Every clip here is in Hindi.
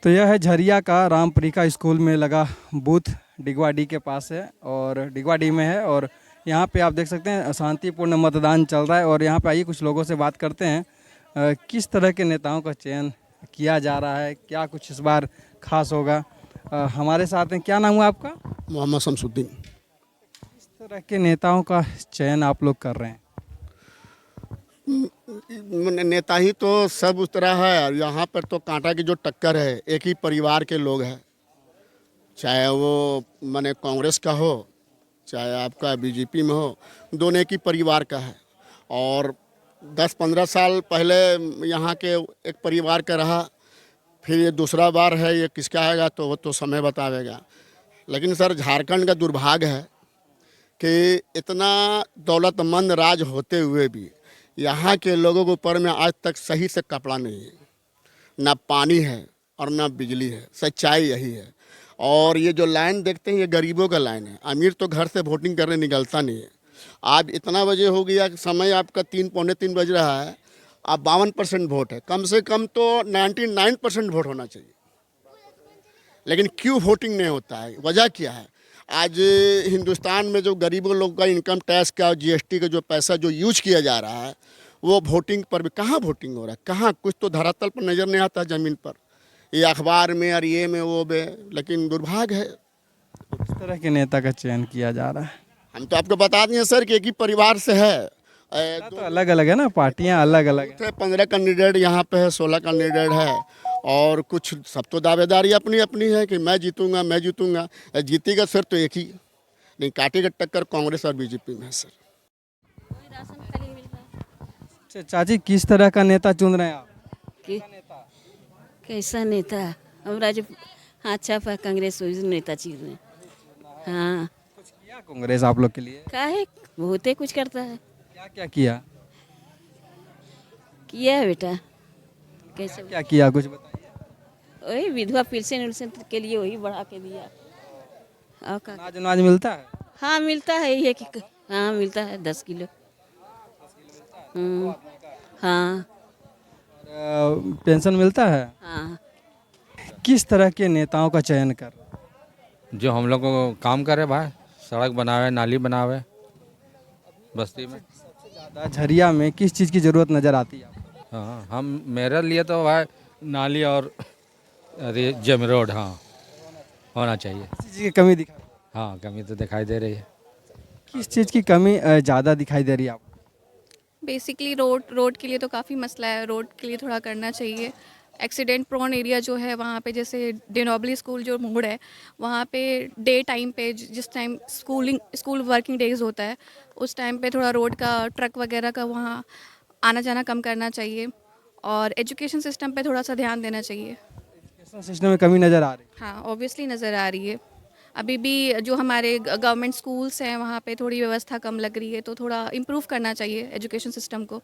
तो यह है झरिया का रामप्रिका स्कूल में लगा बूथ डिगवाडी के पास है और डिगवाडी में है। और यहाँ पे आप देख सकते हैं शांतिपूर्ण मतदान चल रहा है। और यहाँ पे आइए कुछ लोगों से बात करते हैं किस तरह के नेताओं का चयन किया जा रहा है, क्या कुछ इस बार खास होगा। हमारे साथ हैं, क्या नाम हुआ आपका? मोहम्मद शमसुद्दीन। किस तरह के नेताओं का चयन आप लोग कर रहे हैं? नेता ही तो सब उस तरह है और यहाँ पर तो कांटा की जो टक्कर है, एक ही परिवार के लोग हैं, चाहे वो माने कांग्रेस का हो चाहे आपका बीजेपी में हो, दोनों एक ही परिवार का है। और 10-15 साल पहले यहाँ के एक परिवार का रहा, फिर ये दूसरा बार है, ये किसका आएगा तो वो तो समय बतावेगा। लेकिन सर झारखंड का दुर्भाग्य है कि इतना दौलतमंद राज होते हुए भी यहाँ के लोगों के ऊपर में आज तक सही से कपड़ा नहीं है, ना पानी है और ना बिजली है। सच्चाई यही है। और ये जो लाइन देखते हैं ये गरीबों का लाइन है। अमीर तो घर से वोटिंग करने निकलता नहीं है। आज इतना बजे हो गया कि समय आपका 3 पौने 3 बज रहा है, अब 52% वोट है। कम से कम तो 99% वोट होना चाहिए, लेकिन क्यों वोटिंग नहीं होता है? वजह क्या है? आज हिंदुस्तान में जो गरीबों लोग का इनकम टैक्स का और जीएसटी का जो पैसा जो यूज किया जा रहा है, वो वोटिंग पर भी कहाँ वोटिंग हो रहा है? कहाँ? कुछ तो धरातल पर नज़र नहीं आता ज़मीन पर, ये अखबार में और ये में वो में। लेकिन दुर्भाग्य है, किस तरह के नेता का चयन किया जा रहा है? हम तो आपको बता दिए सर कि एक ही परिवार से है। तो अलग अलग है ना, पार्टियां अलग अलग है। 15 कैंडिडेट यहाँ पे है, 16 कैंडिडेट है और कुछ सब तो दावेदारी अपनी अपनी है कि मैं जीतूंगा मैं जीतूंगा। जीतेगा सर तो एक ही, नहीं काटेगा टक्कर कांग्रेस और बीजेपी में है सर। अच्छा चाची, किस तरह का नेता चुन रहे हैं आप? कि कैसा नेता हमरा जो अच्छा पर कांग्रेस वही नेता चीज में। हाँ कुछ किया कांग्रेस आप लोग के लिए? का है, बहुते कुछ करता है। क्या क्या किया? किया है बेटा, कैसे क्या किया कुछ बताइए। वही विधवा पेंशन उल्सन के लिए वही बढ़ा के दिया। और का अनाज अनाज मिलता है? हाँ मिलता है, ये कि हाँ मिलता है 10 किलो। हाँ और पेंशन मिलता है? हाँ। किस तरह के नेताओं का चयन कर? जो हम लोग को काम करे भाई, सड़क बनावे, नाली बनावे बस्ती में। ज़्यादा झरिया में किस चीज़ की ज़रूरत नज़र आती है आपको? हाँ, हम मेरे लिए तो भाई नाली और अरे जम रोड हाँ होना चाहिए। किस चीज़ की कमी दिखा? हाँ कमी तो दिखाई दे रही है। किस चीज़ की कमी ज़्यादा दिखाई दे रही है आपको? बेसिकली रोड के लिए तो काफ़ी मसला है, रोड के लिए थोड़ा करना चाहिए। एक्सीडेंट प्रोन एरिया जो है वहाँ पे, जैसे डिनोबली स्कूल जो मोड़ है वहाँ पे डे टाइम पे जिस टाइम स्कूल वर्किंग डेज होता है उस टाइम पे थोड़ा रोड का ट्रक वगैरह का वहाँ आना जाना कम करना चाहिए। और एजुकेशन सिस्टम पे थोड़ा सा ध्यान देना चाहिए। एजुकेशन सिस्टम में कमी नज़र आ रही है? हाँ ऑब्वियसली नज़र आ रही है। अभी भी जो हमारे गवर्नमेंट स्कूल्स हैं वहाँ पे थोड़ी व्यवस्था कम लग रही है, तो थोड़ा इम्प्रूव करना चाहिए एजुकेशन सिस्टम को।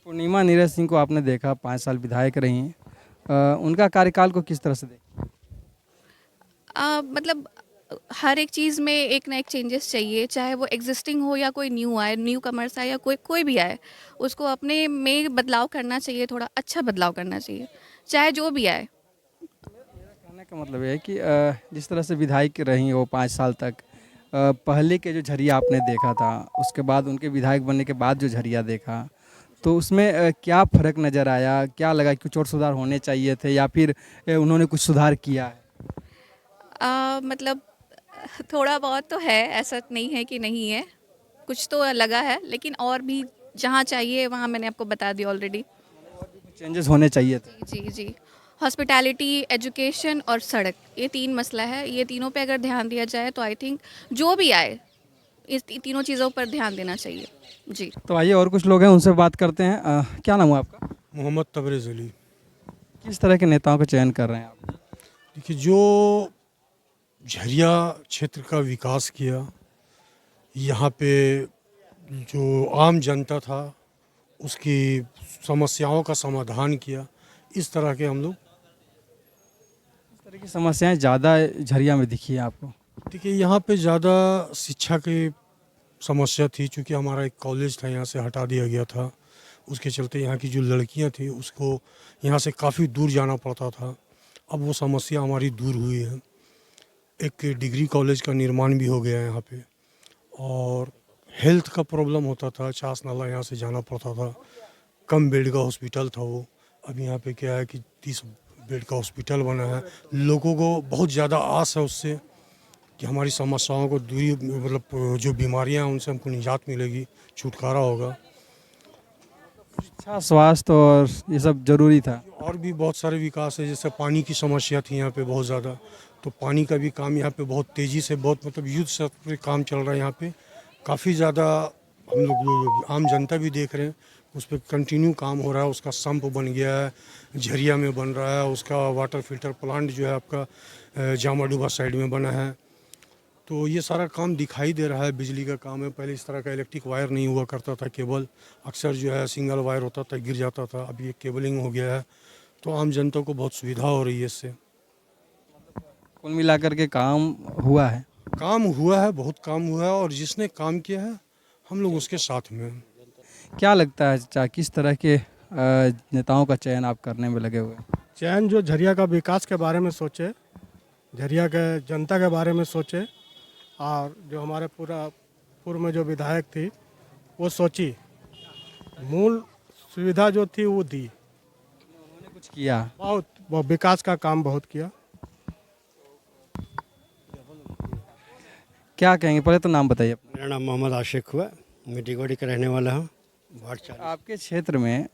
पूर्णिमा नीरज सिंह को आपने देखा, 5 साल विधायक रही हैं। उनका कार्यकाल को किस तरह से देखा? मतलब हर एक चीज़ में एक ना एक चेंजेस चाहिए, चाहे वो एग्जिस्टिंग हो या कोई न्यू आए, न्यू कमर्स आए या कोई भी आए, उसको अपने में बदलाव करना चाहिए, थोड़ा अच्छा बदलाव करना चाहिए, चाहे जो भी आए। कहने का मतलब ये है कि जिस तरह से विधायक रही वो 5 साल तक, पहले के जो झरिया आपने देखा था, उसके बाद उनके विधायक बनने के बाद जो झरिया देखा, तो उसमें क्या फ़र्क नज़र आया? क्या लगा कि कुछ और सुधार होने चाहिए थे या फिर उन्होंने कुछ सुधार किया है? मतलब थोड़ा बहुत तो है, ऐसा नहीं है कि नहीं है, कुछ तो लगा है, लेकिन और भी जहाँ चाहिए वहाँ मैंने आपको बता दिया ऑलरेडी। चेंजेस होने चाहिए थे। जी जी। हॉस्पिटैलिटी, एजुकेशन और सड़क, ये 3 मसला है। ये तीनों पे अगर ध्यान दिया जाए तो आई थिंक जो भी आए इस तीनों चीज़ों पर ध्यान देना चाहिए। जी। तो आइए और कुछ लोग हैं उनसे बात करते हैं। क्या नाम हुआ आपका? मोहम्मद तबरेज़ अली। किस तरह के नेताओं का चयन कर रहे हैं आप? देखिए, जो झरिया क्षेत्र का विकास किया, यहाँ पे जो आम जनता था उसकी समस्याओं का समाधान किया, इस तरह के हम लोग। किस तरह की समस्याएं ज़्यादा झरिया में दिखी है आपको? देखिए, यहाँ पे ज़्यादा शिक्षा की समस्या थी, चूँकि हमारा एक कॉलेज था यहाँ से हटा दिया गया था, उसके चलते यहाँ की जो लड़कियाँ थी उसको यहाँ से काफ़ी दूर जाना पड़ता था। अब वो समस्या हमारी दूर हुई है। एक डिग्री कॉलेज का निर्माण भी हो गया है यहाँ पे, और हेल्थ का प्रॉब्लम होता था, चास नाला यहाँ से जाना पड़ता था, कम बेड का हॉस्पिटल था वो। अब यहाँ पे क्या है कि 30 बेड का हॉस्पिटल बना है। लोगों को बहुत ज़्यादा आस है उससे कि हमारी समस्याओं को दूरी, मतलब जो बीमारियाँ हैं उनसे हमको निजात मिलेगी, छुटकारा होगा। अच्छा, स्वास्थ्य और ये सब जरूरी था। और भी बहुत सारे विकास है, जैसे पानी की समस्या थी यहाँ पे बहुत ज़्यादा, तो पानी का भी काम यहाँ पे बहुत तेज़ी से, बहुत मतलब युद्ध स्तर पे काम चल रहा है यहाँ पे। काफ़ी ज़्यादा हम लोग आम जनता भी देख रहे हैं, उस पर कंटिन्यू काम हो रहा है। उसका संप बन गया है, झरिया में बन रहा है, उसका वाटर फिल्टर प्लांट जो है आपका जामाडूबा साइड में बना है। तो ये सारा काम दिखाई दे रहा है, बिजली का काम है। पहले इस तरह का इलेक्ट्रिक वायर नहीं हुआ करता था, केबल अक्सर जो है सिंगल वायर होता था, गिर जाता था। अब ये केबलिंग हो गया है, तो आम जनता को बहुत सुविधा हो रही है इससे। कुल मिलाकर के काम हुआ है। काम हुआ है, बहुत काम हुआ है, और जिसने काम किया है हम लोग उसके साथ में हैं। क्या लगता है चाचा, किस तरह के नेताओं का चयन आप करने में लगे हुए हैं? चयन जो झरिया का विकास के बारे में सोचे, झरिया के जनता के बारे में सोचे, और जो हमारे पूर्व में जो विधायक थी वो सोची, मूल सुविधा जो थी वो दी। उन्होंने कुछ किया। बहुत वो विकास का काम बहुत किया। क्या कहेंगे, पहले तो नाम बताइए अपना। मेरा नाम मोहम्मद आशिक हुआ, मैं डिगोडी का रहने वाला हूँ। वार्ड 40। आपके क्षेत्र में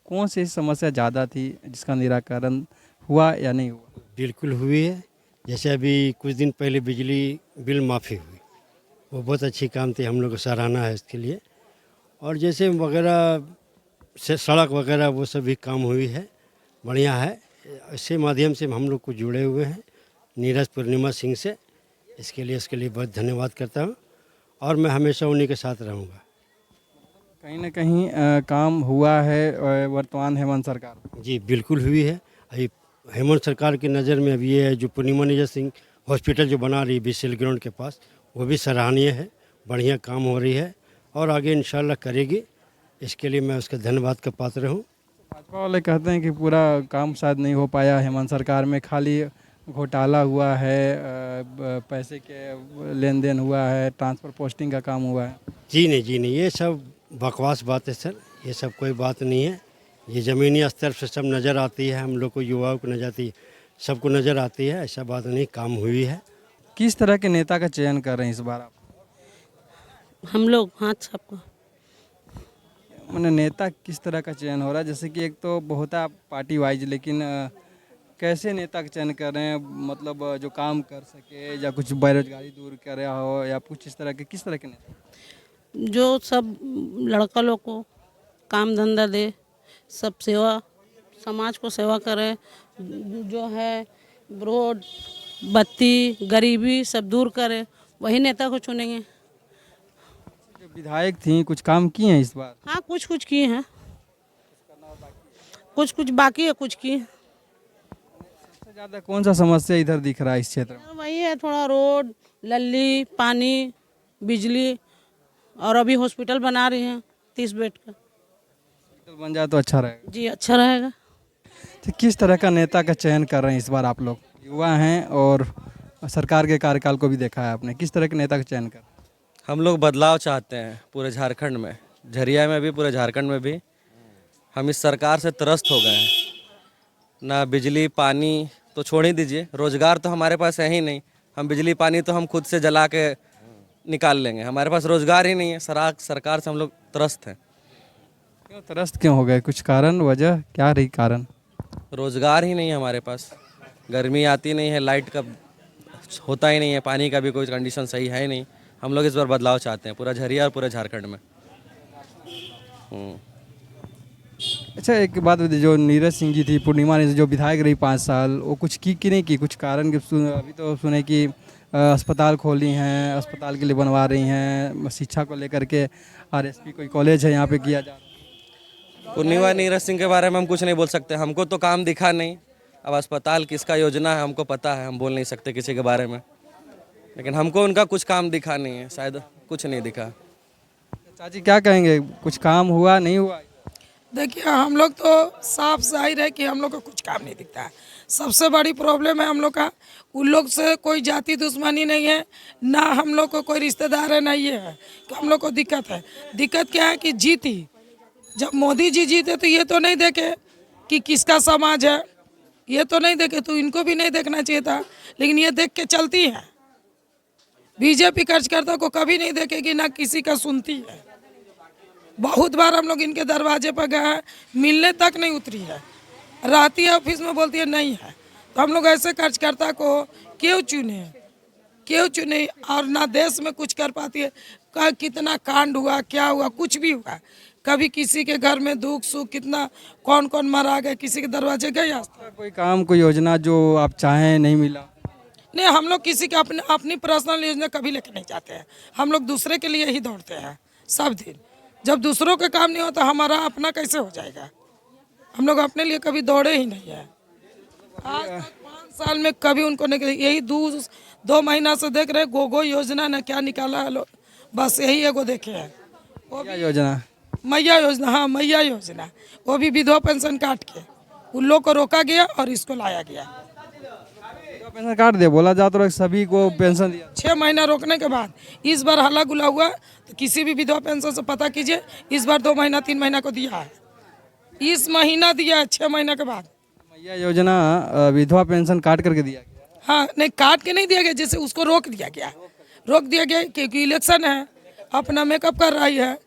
कौन सी समस्या ज़्यादा थी जिसका निराकरण हुआ या नहीं हुआ? बिल्कुल हुई है। जैसे अभी कुछ दिन पहले बिजली बिल माफ़ी हुई, वो बहुत अच्छी काम थी, हम लोग को सराहना है इसके लिए। और जैसे वगैरह से सड़क वगैरह वो सब भी काम हुई है, बढ़िया है। इसके माध्यम से हम लोग को जुड़े हुए हैं नीरज पूर्णिमा सिंह से, इसके लिए बहुत धन्यवाद करता हूँ, और मैं हमेशा उन्हीं के साथ रहूँगा। कहीं ना कहीं काम हुआ है वर्तमान हेमंत सरकार। जी बिल्कुल हुई है। अभी हेमंत सरकार की नज़र में अभी ये है जो पूर्णिमा निजर सिंह हॉस्पिटल जो बना रही है बीसीएल ग्राउंड के पास, वो भी सराहनीय है, बढ़िया काम हो रही है, और आगे इंशाल्लाह करेगी। इसके लिए मैं उसके धन्यवाद का पात्र हूँ। भाजपा वाले कहते हैं कि पूरा काम शायद नहीं हो पाया हेमंत सरकार में, खाली घोटाला हुआ है, पैसे के लेन देन हुआ है, ट्रांसफ़र पोस्टिंग का काम हुआ है। जी नहीं, ये सब बकवास बात है सर, ये सब कोई बात नहीं है। ये ज़मीनी स्तर से सब नज़र आती है, हम लोग को युवाओं को नजर आती है, सबको नज़र आती है। ऐसा बात नहीं, काम हुई है। किस तरह के नेता का चयन कर रहे हैं इस बार आप? हम लोग हाथ सबको मैंने नेता किस तरह का चयन हो रहा है? जैसे कि एक तो होता है पार्टी वाइज, लेकिन कैसे नेता का चयन कर रहे हैं? मतलब जो काम कर सके, या कुछ बेरोजगारी दूर कर रहा हो, या कुछ इस तरह के, किस तरह के नेता? जो सब लड़का लोग को काम धंधा दे, सब सेवा, समाज को सेवा करे, जो है रोड बत्ती गरीबी सब दूर करे, वही नेता को चुनेंगे। जो विधायक थी कुछ काम किए हैं इस बार? हाँ, कुछ कुछ किए हैं, कुछ कुछ बाकी है, कुछ किए। सबसे ज़्यादा कौन सा समस्या इधर दिख रहा है इस क्षेत्र में? वही है, थोड़ा रोड, लल्ली, पानी, बिजली, और अभी हॉस्पिटल बना रही हैं 30 बेड का। हॉस्पिटल बन जाए तो अच्छा रहेगा। जी अच्छा रहेगा। तो किस तरह का नेता का चयन कर रहे हैं इस बार आप लोग? युवा हैं और सरकार के कार्यकाल को भी देखा है आपने, किस तरह के नेता का चयन कर? हम लोग बदलाव चाहते हैं पूरे झारखंड में, झरिया में भी, पूरे झारखंड में भी। हम इस सरकार से त्रस्त हो गए हैं। ना बिजली पानी तो छोड़ ही दीजिए, रोज़गार तो हमारे पास है ही नहीं। हम बिजली पानी तो हम खुद से जला के निकाल लेंगे, हमारे पास रोज़गार ही नहीं है। सरकार से हम लोग त्रस्त हैं। क्यों त्रस्त क्यों हो गए? कुछ कारण, वजह क्या रही कारण? रोज़गार ही नहीं है हमारे पास, गर्मी आती नहीं है, लाइट का होता ही नहीं है, पानी का भी कोई कंडीशन सही है ही नहीं। हम लोग इस बार बदलाव चाहते हैं पूरा झरिया और पूरे झारखंड में। अच्छा, एक बात बताइए, जो नीरज सिंह जी थी, पूर्णिमा ने जो विधायक रही 5 साल, वो कुछ की कि नहीं की? कुछ कारण अभी तो सुने कि अस्पताल खोली हैं, अस्पताल के लिए बनवा रही हैं, शिक्षा को लेकर के आरएसपी कोई कॉलेज है यहाँ पे किया जा रहा है। पूर्णिमा नीरज सिंह के बारे में हम कुछ नहीं बोल सकते, हमको तो काम दिखा नहीं। अब अस्पताल किसका योजना है हमको पता है, हम बोल नहीं सकते किसी के बारे में, लेकिन हमको उनका कुछ काम दिखा नहीं है, शायद कुछ नहीं दिखा। चाची क्या कहेंगे, कुछ काम हुआ नहीं हुआ? देखिए हम लोग तो साफ जाहिर है कि हम लोग को कुछ काम नहीं दिखता है। सबसे बड़ी प्रॉब्लम है हम लोग का, उन लोग से कोई जाति दुश्मनी नहीं है, ना हम लोग को कोई रिश्तेदार है, ना ये है कि हम लोग को दिक्कत है। दिक्कत क्या है कि जीती, जब मोदी जी जीते तो ये तो नहीं देखे कि किसका समाज है, ये तो नहीं देखे, तो इनको भी नहीं देखना चाहिए था, लेकिन ये देख के चलती है। बीजेपी कार्यकर्ता को कभी नहीं देखेगी, ना किसी का सुनती है। बहुत बार हम लोग इनके दरवाजे पर गए हैं, मिलने तक नहीं उतरी है, रहती है ऑफिस में बोलती है नहीं है। तो हम लोग ऐसे कार्यकर्ता को क्यों चुने और ना देश में कुछ कर पाती है। कितना कांड हुआ, क्या हुआ, कुछ भी हुआ, कभी किसी के घर में दुख सुख, कितना कौन कौन मरा गए, किसी के दरवाजे गए आज तक? कोई काम, कोई योजना जो आप चाहें नहीं मिला? नहीं, हम लोग किसी के अपनी पर्सनल योजना कभी लेके नहीं जाते हैं। हम लोग दूसरे के लिए ही दौड़ते हैं सब दिन। जब दूसरों का काम नहीं होता, हमारा अपना कैसे हो जाएगा? हम लोग अपने लिए कभी दौड़े ही नहीं है। आज 5 साल में कभी उनको नहीं, यही 2 महीना से देख रहे गोगो योजना ने क्या निकाला है लोग, बस यही एगो देखे है। वो क्या योजना? मैया योजना, हाँ मैया योजना, वो भी विधवा पेंशन काट के उन लोग को रोका गया और इसको लाया गया। पेंशन काट दिया, बोला जाता है सभी को पेंशन दिया। 6 महीना रोकने के बाद इस बार हल्ला गुला हुआ, तो किसी भी विधवा पेंशन से पता कीजिए, इस बार 2 महीना 3 महीना को दिया है, इस महीना दिया है 6 महीने के बाद। मैया योजना विधवा पेंशन काट करके दिया गया? हाँ, नहीं काट के नहीं दिया गया, जैसे उसको रोक दिया गया क्योंकि इलेक्शन है, अपना मेकअप कर रही है,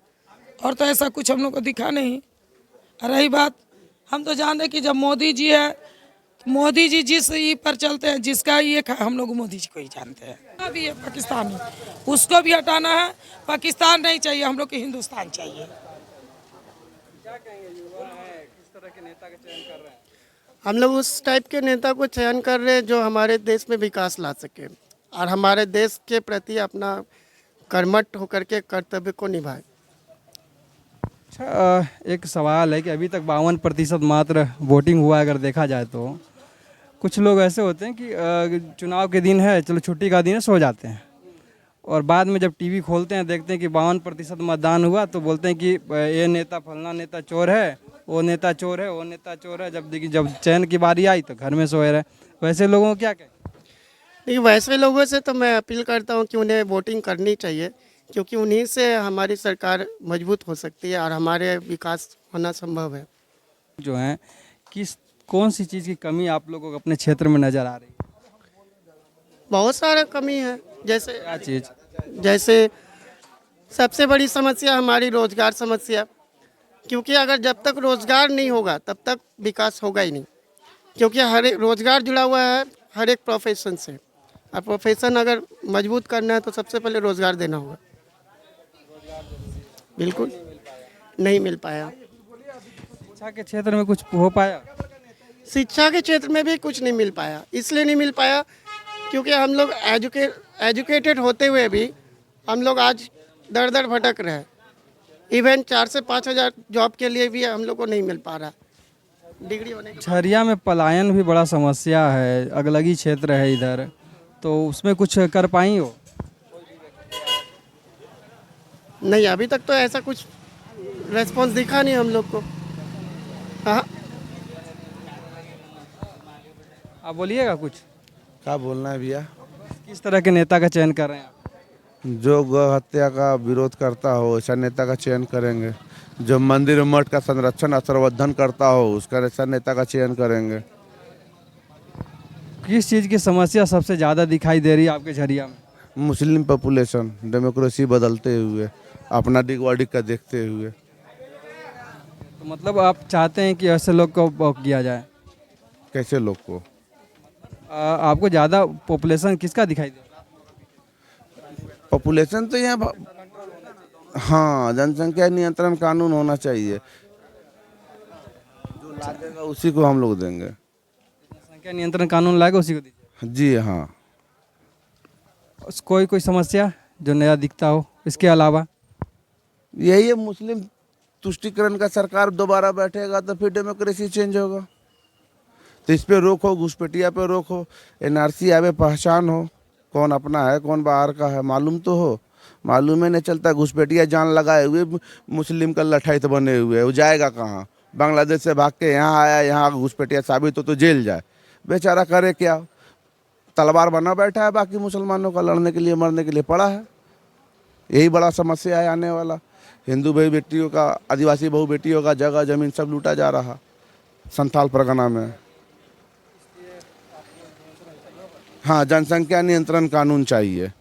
और तो ऐसा कुछ हम लोग को दिखा नहीं। रही बात, हम तो जान रहे कि जब मोदी जी है, मोदी जी जिस ई पर चलते हैं, जिसका ये हम लोग मोदी जी को ही जानते हैं। अभी है पाकिस्तानी, उसको भी हटाना है। पाकिस्तान नहीं चाहिए, हम लोग को हिंदुस्तान चाहिए। क्या कहेंगे, युवा है, किस तरह के नेता का चयन कर रहे हैं? हम लोग उस टाइप के नेता को चयन कर रहे हैं जो हमारे देश में विकास ला सके और हमारे देश के प्रति अपना कर्मठ होकर के कर्तव्य को निभाए। अच्छा, एक सवाल है कि अभी तक 52% मात्र वोटिंग हुआ है। अगर देखा जाए तो कुछ लोग ऐसे होते हैं कि चुनाव के दिन है, चलो छुट्टी का दिन है, सो जाते हैं, और बाद में जब टीवी खोलते हैं देखते हैं कि 52% मतदान हुआ, तो बोलते हैं कि ये नेता फलना नेता चोर है, वो नेता चोर है, वो नेता चोर है। जब चयन की बारी आई तो घर में सोए रहे। वैसे लोगों को क्या कहें? देखिए, वैसे लोगों से तो मैं अपील करता हूं कि उन्हें वोटिंग करनी चाहिए, क्योंकि उन्हीं से हमारी सरकार मजबूत हो सकती है और हमारे विकास होना संभव है। जो है कौन सी चीज़ की कमी आप लोगों को अपने क्षेत्र में नज़र आ रही है? बहुत सारा कमी है, जैसे क्या चीज़? जैसे सबसे बड़ी समस्या हमारी रोजगार समस्या, क्योंकि अगर जब तक रोजगार नहीं होगा तब तक विकास होगा ही नहीं, क्योंकि हर एक रोजगार जुड़ा हुआ है हर एक प्रोफेशन से, और प्रोफेशन अगर मजबूत करना है तो सबसे पहले रोजगार देना होगा। बिल्कुल नहीं मिल पाया। शिक्षा के क्षेत्र में कुछ हो पाया? शिक्षा के क्षेत्र में भी कुछ नहीं मिल पाया। इसलिए नहीं मिल पाया क्योंकि हम लोग एजुकेटेड होते हुए भी हम लोग आज दर दर भटक रहे हैं। इवन 4 से 5 हज़ार जॉब के लिए भी हम लोग को नहीं मिल पा रहा डिग्री होने के। झरिया में पलायन भी बड़ा समस्या है, अगलगी क्षेत्र है इधर, तो उसमें कुछ कर पाई हो? नहीं, अभी तक तो ऐसा कुछ रेस्पॉन्स दिखा नहीं हम लोग को। हाँ, आप बोलिएगा कुछ। क्या बोलना है भैया? किस तरह के नेता का चयन कर रहे हैं आप? जो गौ हत्या का विरोध करता हो ऐसा नेता का चयन करेंगे। जो मंदिर मठ का संरक्षण और संवर्धन करता हो उसका ऐसा नेता का चयन करेंगे। किस चीज़ की समस्या सबसे ज़्यादा दिखाई दे रही है आपके झरिया में? मुस्लिम पॉपुलेशन, डेमोक्रेसी बदलते हुए, अपना डिगवाड़ी का देखते हुए। तो मतलब आप चाहते हैं कि ऐसे लोग को किया जाए? कैसे लोग को? आपको ज़्यादा पॉपुलेशन किसका दिखाई दे? पॉपुलेशन तो यहाँ हाँ, जनसंख्या नियंत्रण कानून होना चाहिए, जो ला देगा उसी को हम लोग देंगे। जनसंख्या नियंत्रण कानून लाएगा उसी को दीजिए? जी हाँ। कोई समस्या जो नया दिखता हो इसके अलावा? यही है, मुस्लिम तुष्टिकरण का सरकार दोबारा बैठेगा तो फिर डेमोक्रेसी चेंज होगा। तो इस पे रोक हो, घुसपैठिया पे रोक हो, एनआरसी आवे, पहचान हो, कौन अपना है कौन बाहर का है मालूम तो हो। मालूम ही नहीं चलता, घुसपैठिया जान लगाए हुए मुस्लिम का लठाइत बने हुए, वो जाएगा कहाँ? बांग्लादेश से भाग के यहाँ आया, यहाँ घुसपैठिया साबित हो तो जेल जाए। बेचारा करे क्या, तलवार बना बैठा है, बाकी मुसलमानों का लड़ने के लिए मरने के लिए पड़ा है। यही बड़ा समस्या है आने वाला। हिंदू भाई बेटियों का, आदिवासी बहु बेटियों का जगह जमीन सब लूटा जा रहा संथाल परगना में। हाँ, जनसंख्या नियंत्रण कानून चाहिए।